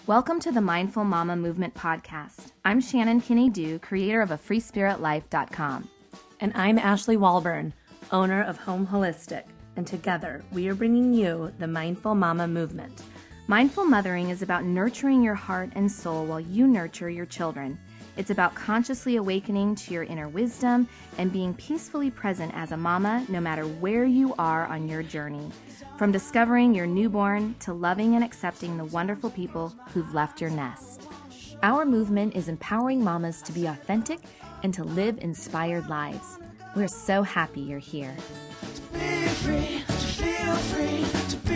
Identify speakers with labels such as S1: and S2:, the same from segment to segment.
S1: Welcome to the Mindful Mama Movement podcast. I'm Shannon Kinney-Dew, creator of AFreeSpiritLife.com.
S2: And I'm Ashley Walburn, owner of Home Holistic. And together, we are bringing you the Mindful Mama Movement.
S1: Mindful mothering is about nurturing your heart and soul while you nurture your children. It's about consciously awakening to your inner wisdom and being peacefully present as a mama no matter where you are on your journey. From discovering your newborn to loving and accepting the wonderful people who've left your nest. Our movement is empowering mamas to be authentic and to live inspired lives. We're so happy you're here.
S3: To be free, to feel free, to be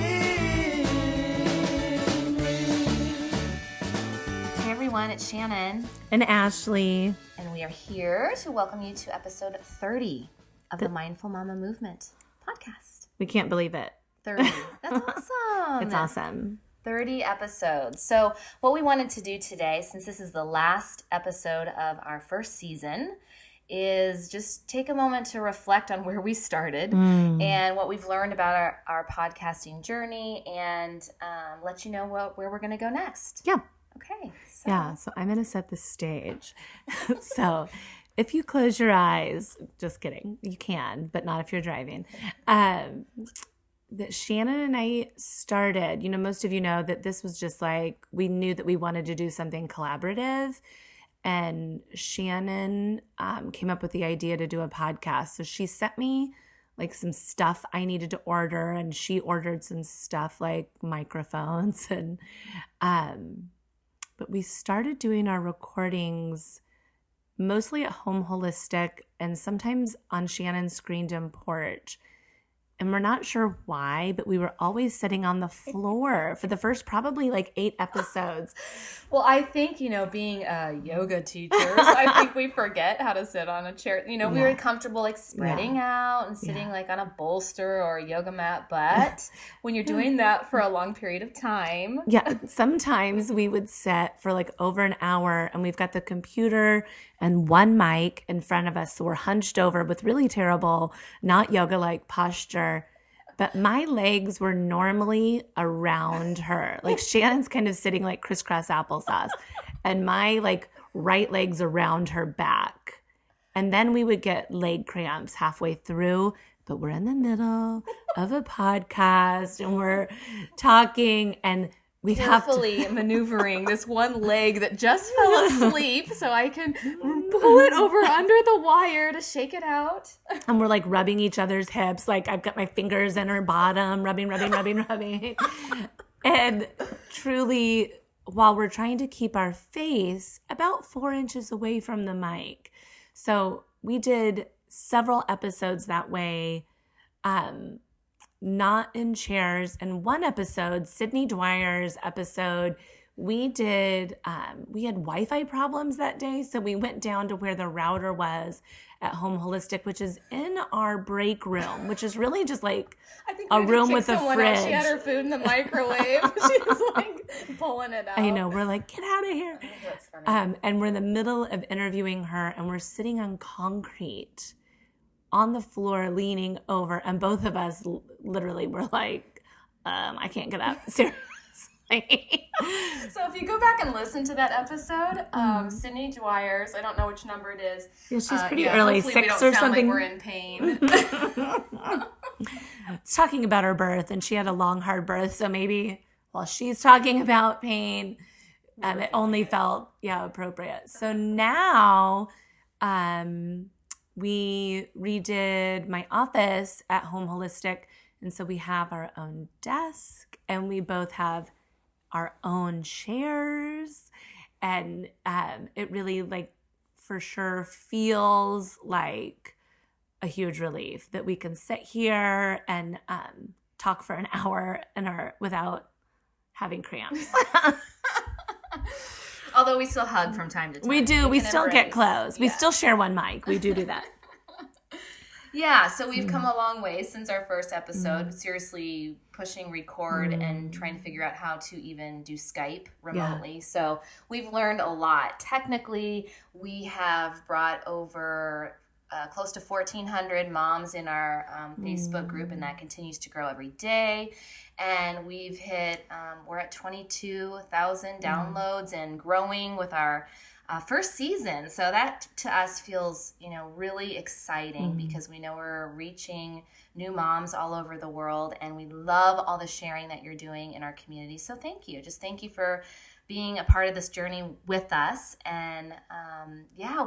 S1: Hey everyone, it's Shannon.
S2: And Ashley.
S1: And we are here to welcome you to episode 30 of the Mindful Mama Movement podcast.
S2: We can't believe it.
S1: 30. That's awesome.
S2: It's awesome.
S1: 30 episodes. So what we wanted to do today, since this is the last episode of our first season, is just take a moment to reflect on where we started and what we've learned about our podcasting journey and let you know where we're going to go next.
S2: Yeah.
S1: Okay.
S2: So I'm going to set the stage. So if you close your eyes, just kidding, you can, but not if you're driving. That Shannon and I started, most of you know that this was just like, we knew that we wanted to do something collaborative. And Shannon came up with the idea to do a podcast. So she sent me like some stuff I needed to order, and she ordered some stuff like microphones. And but we started doing our recordings mostly at Home Holistic and sometimes on Shannon's screened in porch. And we're not sure why, but we were always sitting on the floor for the first probably like 8 episodes.
S1: Well, I think, being yoga teachers, I think we forget how to sit on a chair. We were comfortable like spreading out and sitting like on a bolster or a yoga mat. But when you're doing that for a long period of time.
S2: Yeah, sometimes we would sit for like over an hour and we've got the computer and one mic in front of us. So we're hunched over with really terrible, not yoga-like posture. But my legs were normally around her. Like Shannon's kind of sitting like crisscross applesauce. And my like right leg's around her back. And then we would get leg cramps halfway through. But we're in the middle of a podcast and we're talking and we'd
S1: carefully
S2: have to
S1: maneuvering this one leg that just fell asleep so I can pull it over under the wire to shake it out.
S2: And we're like rubbing each other's hips. Like I've got my fingers in her bottom, rubbing. And truly, while we're trying to keep our face about 4 inches away from the mic. So we did several episodes that way, not in chairs. And one episode, Sydney Dwyer's episode, we had Wi-Fi problems that day. So we went down to where the router was at Home Holistic, which is in our break room, which is really just like a room with a fridge.
S1: She had her food in the microwave. She was like pulling it out.
S2: I know. We're like, get out of here.
S1: That's funny.
S2: And we're in the middle of interviewing her and we're sitting on concrete on the floor, leaning over, and both of us literally were like, I can't get up. Seriously.
S1: So if you go back and listen to that episode, Sydney Dwyer's, I don't know which number it is.
S2: Yeah, she's pretty early, 6 or something.
S1: Like we're in pain.
S2: It's talking about her birth, and she had a long, hard birth, so maybe while she's talking about pain, it only felt, appropriate. So now, we redid my office at Home Holistic, and so we have our own desk, and we both have our own chairs, and it really, like, for sure feels like a huge relief that we can sit here and talk for an hour without having cramps.
S1: Although we still hug from time to time.
S2: We do. We still get close. We still share one mic. We do that.
S1: Yeah, so we've come a long way since our first episode, seriously pushing record and trying to figure out how to even do Skype remotely. Yeah. So we've learned a lot. Technically, we have brought over close to 1,400 moms in our Facebook group, and that continues to grow every day. And we've hit, we're at 22,000 downloads and growing with our first season. So that to us feels, really exciting because we know we're reaching new moms all over the world, and we love all the sharing that you're doing in our community. So thank you. Just thank you for being a part of this journey with us. And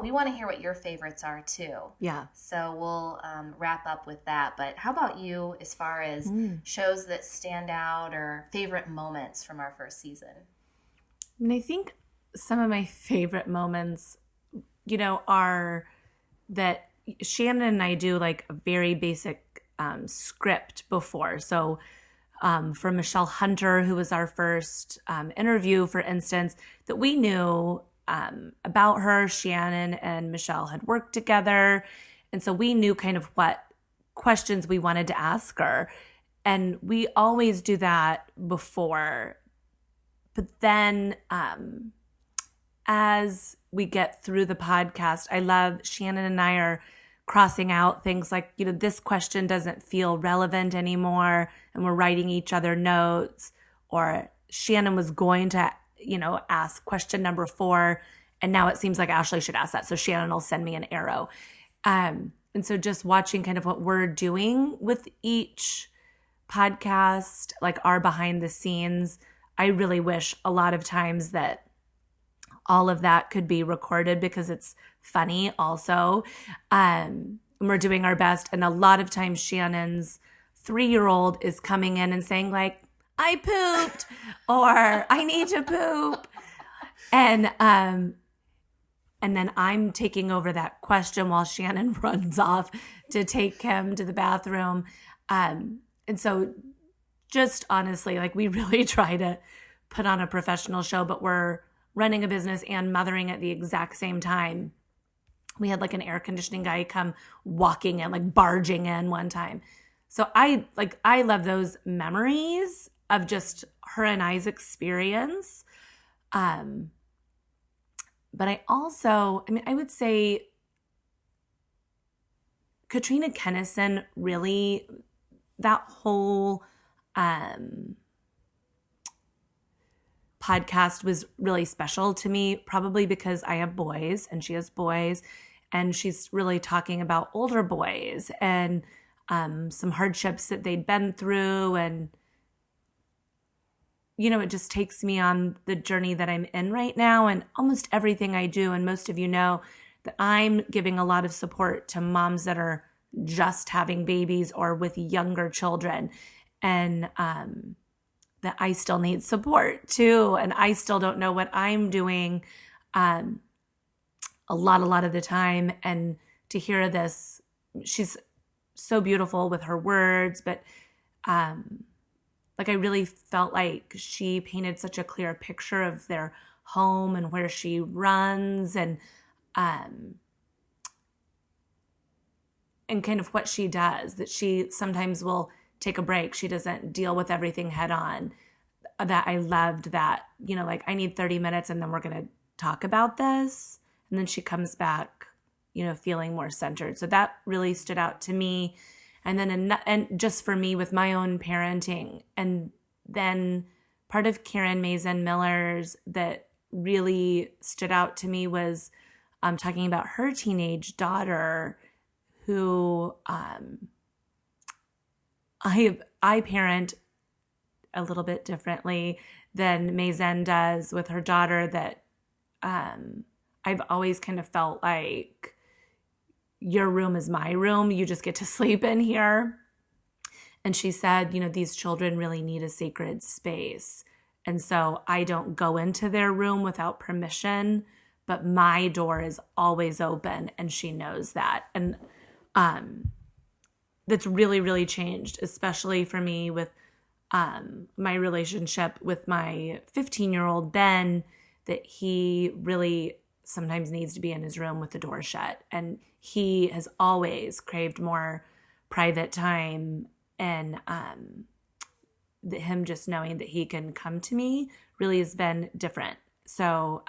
S1: we want to hear what your favorites are too.
S2: Yeah.
S1: So we'll wrap up with that. But how about you as far as shows that stand out or favorite moments from our first season?
S2: I mean, I think some of my favorite moments, are that Shannon and I do like a very basic script before. So for Michelle Hunter, who was our first interview, for instance, that we knew about her. Shannon and Michelle had worked together. And so we knew kind of what questions we wanted to ask her. And we always do that before. But then as we get through the podcast, I love Shannon and I are crossing out things like, this question doesn't feel relevant anymore, and we're writing each other notes. Or Shannon was going to, ask question number 4, and now it seems like Ashley should ask that. So Shannon will send me an arrow. And so just watching kind of what we're doing with each podcast, like our behind the scenes, I really wish a lot of times that all of that could be recorded because it's funny also. We're doing our best. And a lot of times Shannon's 3-year-old is coming in and saying like, I pooped or I need to poop. And then I'm taking over that question while Shannon runs off to take him to the bathroom. And so just honestly, like we really try to put on a professional show, but we're running a business and mothering at the exact same time. We had like an air conditioning guy come walking in, like barging in one time. So I love those memories of just her and I's experience. But I would say Katrina Kennison, really, that whole podcast was really special to me, probably because I have boys and she has boys, and she's really talking about older boys and some hardships that they'd been through. And, it just takes me on the journey that I'm in right now, and almost everything I do. And most of you know that I'm giving a lot of support to moms that are just having babies or with younger children. And that I still need support too. And I still don't know what I'm doing a lot of the time. And to hear this, she's so beautiful with her words, but I really felt like she painted such a clear picture of their home and where she runs and kind of what she does, that she sometimes will take a break. She doesn't deal with everything head on. That I loved that, I need 30 minutes and then we're going to talk about this. And then she comes back, feeling more centered. So that really stood out to me. And then, and just for me with my own parenting. And then part of Karen Mason Miller's that really stood out to me was talking about her teenage daughter who, I parent a little bit differently than Mazen does with her daughter, that I've always kind of felt like your room is my room. You just get to sleep in here. And she said, these children really need a sacred space. And so I don't go into their room without permission, but my door is always open, and she knows that. And that's really, really changed, especially for me with my relationship with my 15-year-old Ben, that he really sometimes needs to be in his room with the door shut. And he has always craved more private time, and him just knowing that he can come to me really has been different. So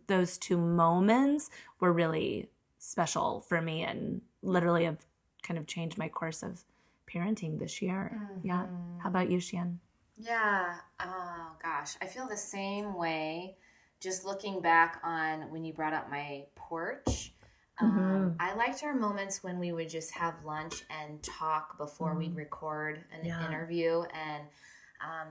S2: those 2 moments were really special for me, and literally have kind of changed my course of parenting this year. Yeah. How about you, Shan?
S1: Yeah. Oh, gosh. I feel the same way just looking back on when you brought up my porch. I liked our moments when we would just have lunch and talk before we'd record an interview. And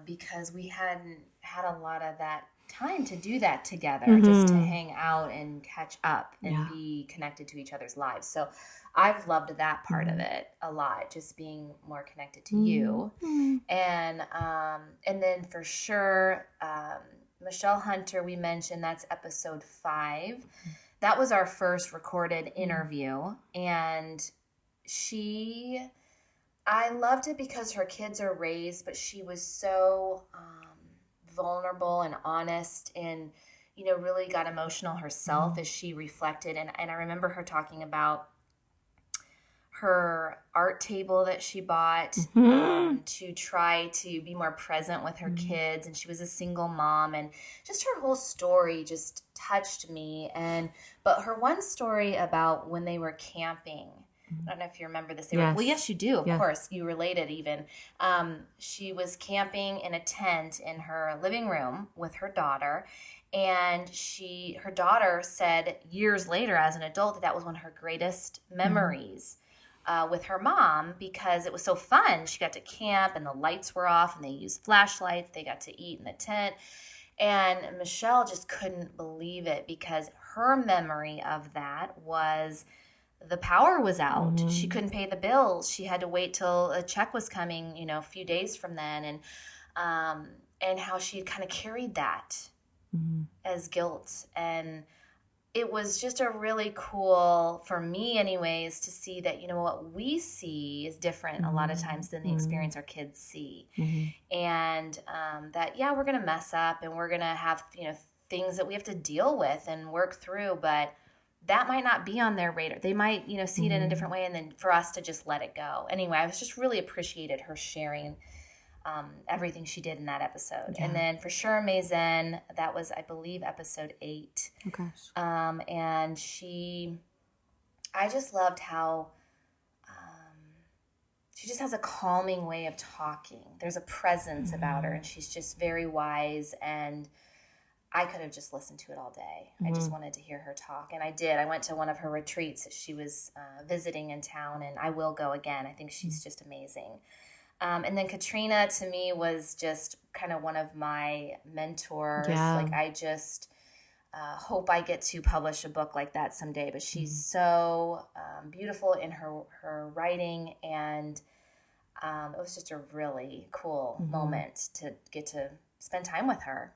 S1: because we hadn't had a lot of that time to do that together, just to hang out and catch up and be connected to each other's lives. So I've loved that part of it a lot, just being more connected to you. And then for sure, Michelle Hunter, we mentioned, that's episode 5. That was our first recorded interview, and I loved it because her kids are raised, but she was so vulnerable and honest, and really got emotional herself as she reflected. And I remember her talking about her art table that she bought to try to be more present with her kids, and she was a single mom, and just her whole story just touched me. But her one story about when they were camping, I don't know if you remember this. Well, yes, you do. Of course, you related even. She was camping in a tent in her living room with her daughter, and her daughter said years later as an adult that was one of her greatest memories with her mom, because it was so fun. She got to camp and the lights were off and they used flashlights. They got to eat in the tent. And Michelle just couldn't believe it, because her memory of that was the power was out. She couldn't pay the bills. She had to wait till a check was coming, a few days from then. And how she kind of carried that as guilt. And it was just a really cool, for me anyways, to see that, what we see is different a lot of times than the experience our kids see. And that, we're going to mess up and we're going to have, things that we have to deal with and work through, but that might not be on their radar. They might, see it in a different way, and then for us to just let it go. Anyway, I was just really appreciated her sharing everything she did in that episode. And then for sure, Mazen, that was, I believe, episode 8.
S2: Oh, gosh.
S1: And I just loved how she just has a calming way of talking. There's a presence about her, and she's just very wise, and I could have just listened to it all day. I just wanted to hear her talk, and I did. I went to one of her retreats that she was visiting in town, and I will go again. I think she's just amazing. And then Katrina, to me, was just kind of one of my mentors. Like, I just hope I get to publish a book like that someday. But she's so beautiful in her writing, and it was just a really cool moment to get to spend time with her.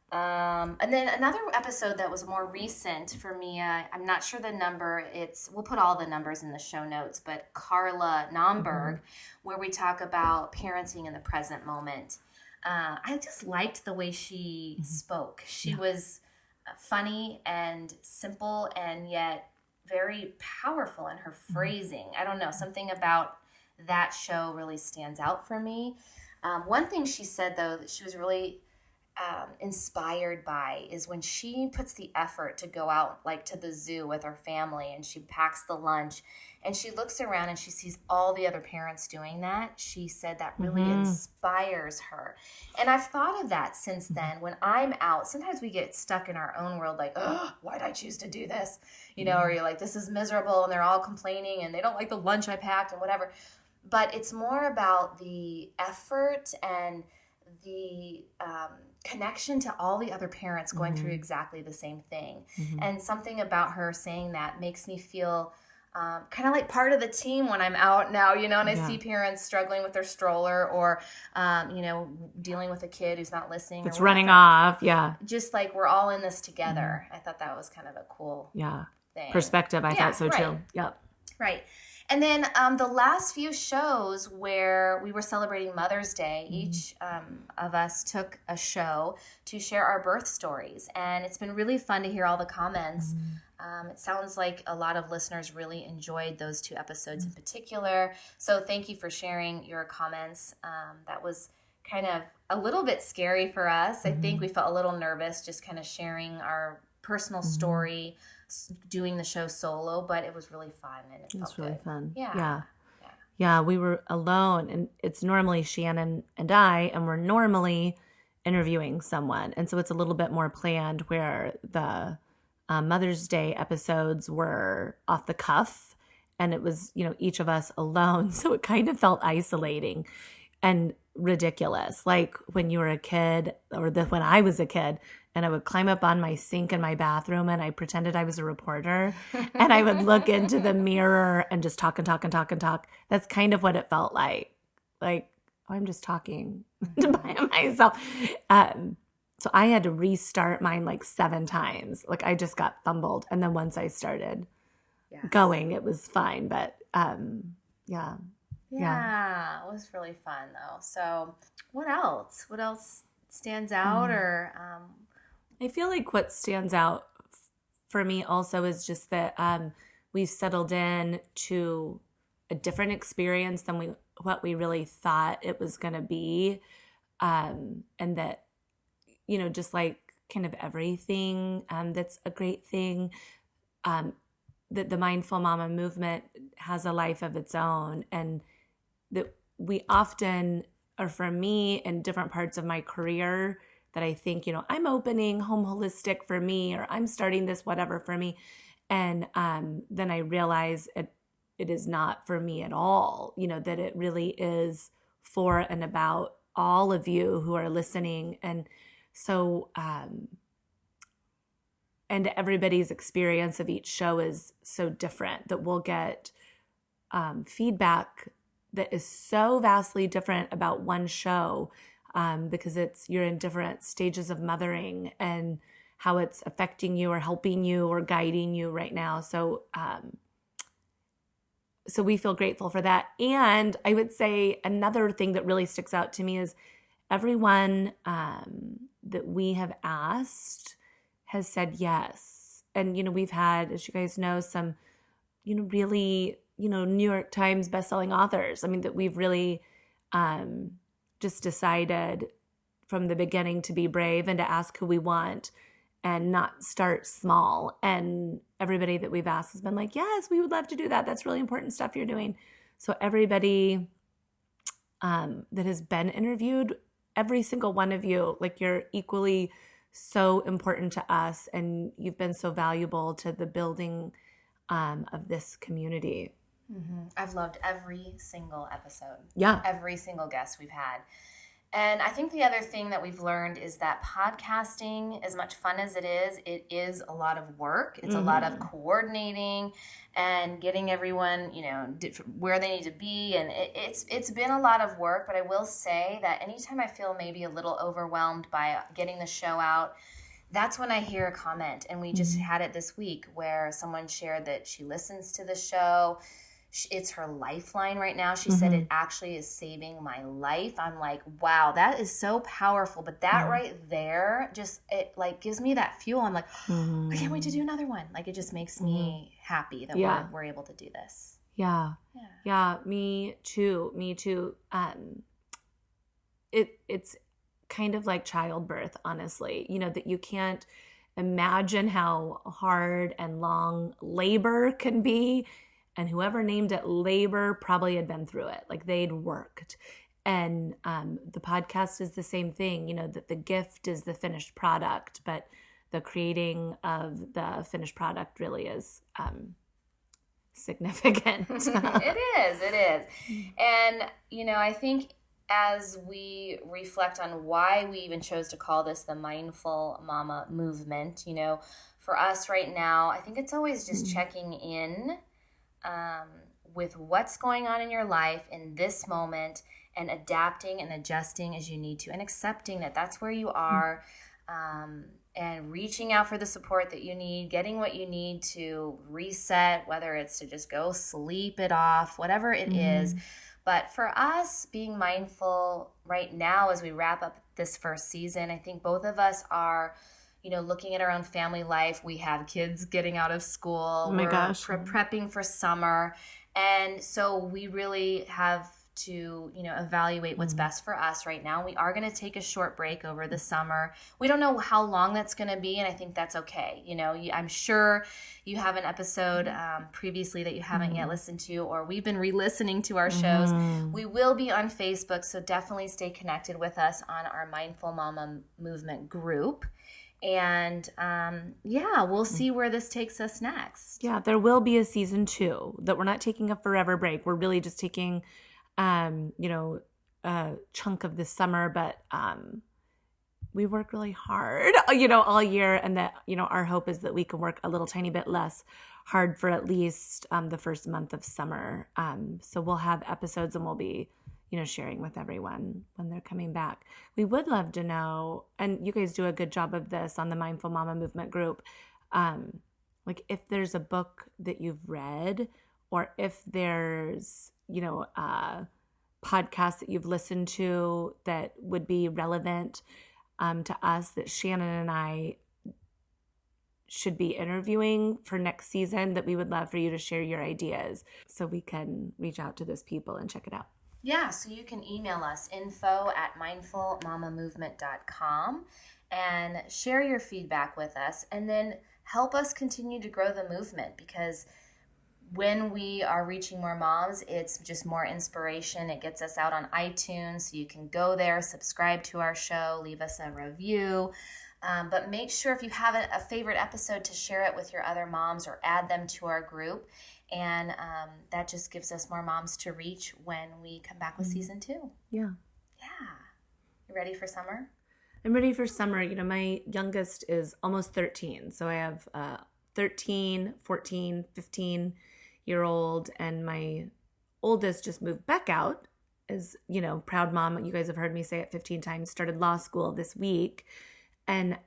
S1: And then another episode that was more recent for me, I'm not sure the number, we'll put all the numbers in the show notes, but Carla Nomberg, where we talk about parenting in the present moment. I just liked the way she spoke. She was funny and simple, and yet very powerful in her phrasing. I don't know, something about that show really stands out for me. One thing she said, though, that she was really inspired by is when she puts the effort to go out, like to the zoo with her family, and she packs the lunch and she looks around and she sees all the other parents doing that. She said that really inspires her. And I've thought of that since then. When I'm out, sometimes we get stuck in our own world, like, oh, why'd I choose to do this? Or you're like, this is miserable, and they're all complaining and they don't like the lunch I packed and whatever. But it's more about the effort and the connection to all the other parents going through exactly the same thing. And something about her saying that makes me feel kind of like part of the team when I'm out now, and I see parents struggling with their stroller, or, dealing with a kid who's not listening.
S2: It's running off. Yeah.
S1: Just like we're all in this together. I thought that was kind of a cool thing.
S2: Perspective. I thought so too. Yep.
S1: Right. And then the last few shows where we were celebrating Mother's Day, each of us took a show to share our birth stories. And it's been really fun to hear all the comments. It sounds like a lot of listeners really enjoyed those 2 episodes in particular. So thank you for sharing your comments. That was kind of a little bit scary for us. I think we felt a little nervous just kind of sharing our personal story, doing the show solo, but it was really fun, and it felt
S2: really
S1: good.
S2: fun.
S1: Yeah.
S2: Yeah, we were alone, and it's normally Shannon and I, and we're normally interviewing someone. And so it's a little bit more planned where the Mother's Day episodes were off the cuff and it was, each of us alone. So it kind of felt isolating and ridiculous. Like when you were a kid or when I was a kid and I would climb up on my sink in my bathroom and I pretended I was a reporter and I would look into the mirror and just talk and talk and talk and talk. That's kind of what it felt like. Like, oh, I'm just talking by myself. So I had to restart mine like 7 times. Like I just got fumbled. And then once I started going, it was fine. But yeah.
S1: Yeah, it was really fun though. So what else? What else stands out or
S2: I feel like what stands out for me also is just that we've settled in to a different experience than what we really thought it was going to be. And that, just like kind of everything that's a great thing, that the Mindful Mama movement has a life of its own. And that we often, or for me in different parts of my career, that I think, I'm opening Home Holistic for me, or I'm starting this whatever for me. And then I realize it is not for me at all, that it really is for and about all of you who are listening. And so, and everybody's experience of each show is so different that we'll get feedback that is so vastly different about one show because you're in different stages of mothering and how it's affecting you or helping you or guiding you right now. So, so we feel grateful for that. And I would say another thing that really sticks out to me is everyone that we have asked has said yes. And, we've had, as you guys know, some, really, New York Times bestselling authors. I mean, that we've really just decided from the beginning to be brave and to ask who we want and not start small. And everybody that we've asked has been like, yes, we would love to do that. That's really important stuff you're doing. So everybody that has been interviewed, every single one of you, like you're equally so important to us. And you've been so valuable to the building of this community.
S1: Mm-hmm. I've loved every single episode.
S2: Yeah.
S1: Every single guest we've had. And I think the other thing that we've learned is that podcasting, as much fun as it is a lot of work. It's a lot of coordinating and getting everyone, where they need to be. And it's been a lot of work, but I will say that anytime I feel maybe a little overwhelmed by getting the show out, that's when I hear a comment. And we just had it this week where someone shared that she listens to the show. It's her lifeline right now. She said it actually is saving my life. I'm like, wow, that is so powerful. But that right there, it like gives me that fuel. I'm like, I can't wait to do another one. Like it just makes me happy that we're able to do this.
S2: Yeah. Me too. It's kind of like childbirth, honestly, that you can't imagine how hard and long labor can be. And whoever named it labor probably had been through it. Like they'd worked. And the podcast is the same thing, that the gift is the finished product, but the creating of the finished product really is significant.
S1: It is. And, I think as we reflect on why we even chose to call this the Mindful Mama movement, for us right now, I think it's always just checking in with what's going on in your life in this moment and adapting and adjusting as you need to and accepting that that's where you are and reaching out for the support that you need, getting what you need to reset, whether it's to just go sleep it off, whatever it is. But for us, being mindful right now as we wrap up this first season, I think both of us are looking at our own family life. We have kids getting out of school.
S2: Oh my gosh.
S1: Prepping for summer. And so we really have to, evaluate what's best for us right now. We are going to take a short break over the summer. We don't know how long that's going to be, and I think that's okay. I'm sure you have an episode previously that you haven't yet listened to, or we've been re-listening to our shows. We will be on Facebook, so definitely stay connected with us on our Mindful Mama Movement group. And we'll see where this takes us next.
S2: Yeah, there will be a season 2, that we're not taking a forever break. We're really just taking, a chunk of the summer, but we work really hard, all year. And that, our hope is that we can work a little tiny bit less hard for at least the first month of summer. So we'll have episodes and we'll be sharing with everyone when they're coming back. We would love to know, and you guys do a good job of this on the Mindful Mama Movement group, like if there's a book that you've read, or if there's, a podcast that you've listened to that would be relevant to us, that Shannon and I should be interviewing for next season, that we would love for you to share your ideas so we can reach out to those people and check it out.
S1: Yeah, so you can email us, info@mindfulmamamovement.com, and share your feedback with us, and then help us continue to grow the movement, because when we are reaching more moms, it's just more inspiration. It gets us out on iTunes, so you can go there, subscribe to our show, leave us a review. But make sure, if you have a favorite episode, to share it with your other moms or add them to our group. And that just gives us more moms to reach when we come back with season 2.
S2: Yeah.
S1: Yeah. You ready for summer?
S2: I'm ready for summer. My youngest is almost 13. So I have 13, 14, 15-year-old, and my oldest just moved back out as, proud mom. You guys have heard me say it 15 times, started law school this week. And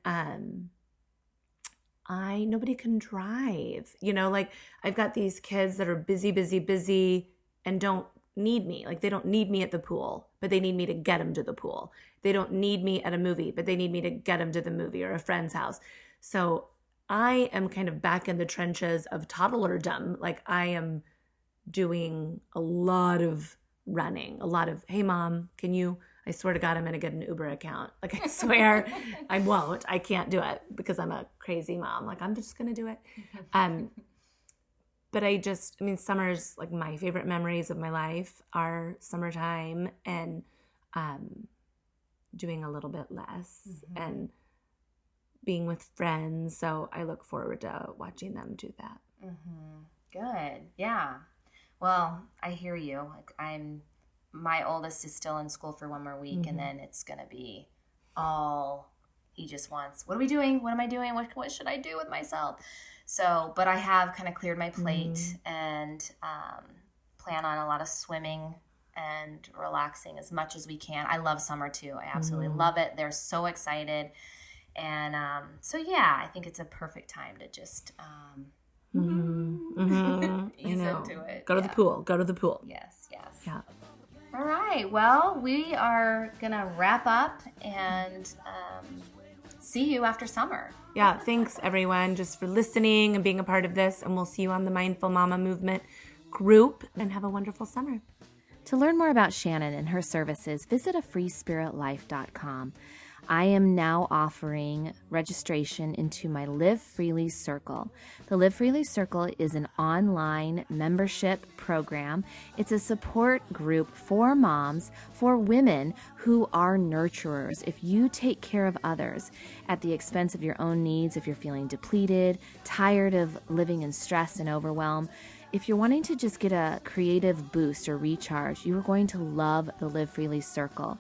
S2: nobody can drive, I've got these kids that are busy and don't need me. Like, they don't need me at the pool, but they need me to get them to the pool. They don't need me at a movie, but they need me to get them to the movie or a friend's house. So I am kind of back in the trenches of toddlerdom. Like, I am doing a lot of running, a lot of, hey mom, I swear to God, I'm going to get an Uber account. Like, I swear I won't. I can't do it because I'm a crazy mom. Like, I'm just going to do it. But summer's like my favorite memories of my life are summertime and doing a little bit less and being with friends. So I look forward to watching them do that.
S1: Good. Yeah. Well, I hear you. My oldest is still in school for one more week, and then it's going to be all he just wants. What are we doing? What am I doing? What should I do with myself? So, but I have kind of cleared my plate and plan on a lot of swimming and relaxing as much as we can. I love summer too. I absolutely love it. They're so excited. And I think it's a perfect time to just ease into it.
S2: Go to the pool. Go to the pool.
S1: Yes.
S2: Yeah.
S1: All right. Well, we are going to wrap up and see you after summer.
S2: Yeah. Thanks, everyone, just for listening and being a part of this. And we'll see you on the Mindful Mama Movement group, and have a wonderful summer.
S1: To learn more about Shannon and her services, visit afreespiritlife.com. I am now offering registration into my Live Freely Circle. The Live Freely Circle is an online membership program. It's a support group for moms, for women who are nurturers. If you take care of others at the expense of your own needs, if you're feeling depleted, tired of living in stress and overwhelm, if you're wanting to just get a creative boost or recharge, you are going to love the Live Freely Circle.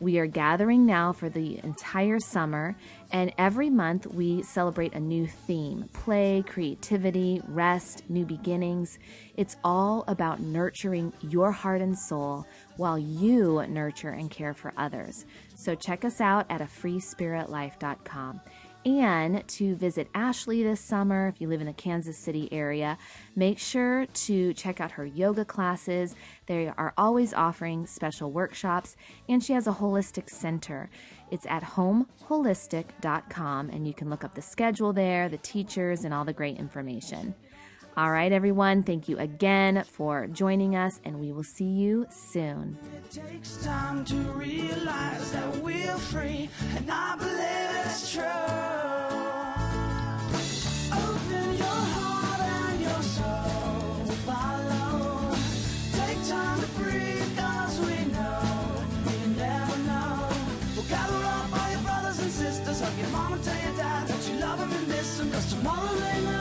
S1: We are gathering now for the entire summer, and every month we celebrate a new theme: play, creativity, rest, new beginnings. It's all about nurturing your heart and soul while you nurture and care for others. So check us out at afreespiritlife.com. And to visit Ashley this summer, if you live in the Kansas City area, make sure to check out her yoga classes. They are always offering special workshops, and she has a holistic center. It's at homeholistic.com, and you can look up the schedule there, the teachers, and all the great information. All right, everyone, thank you again for joining us, and we will see you soon.
S3: It takes time to realize that we're free, and I believe it's true. Open your heart and your soul, follow. Take time to breathe, 'cause we know you never know. Well, gather up all your brothers and sisters, hug your mom and tell your dad that you love them and miss them, 'cause tomorrow may not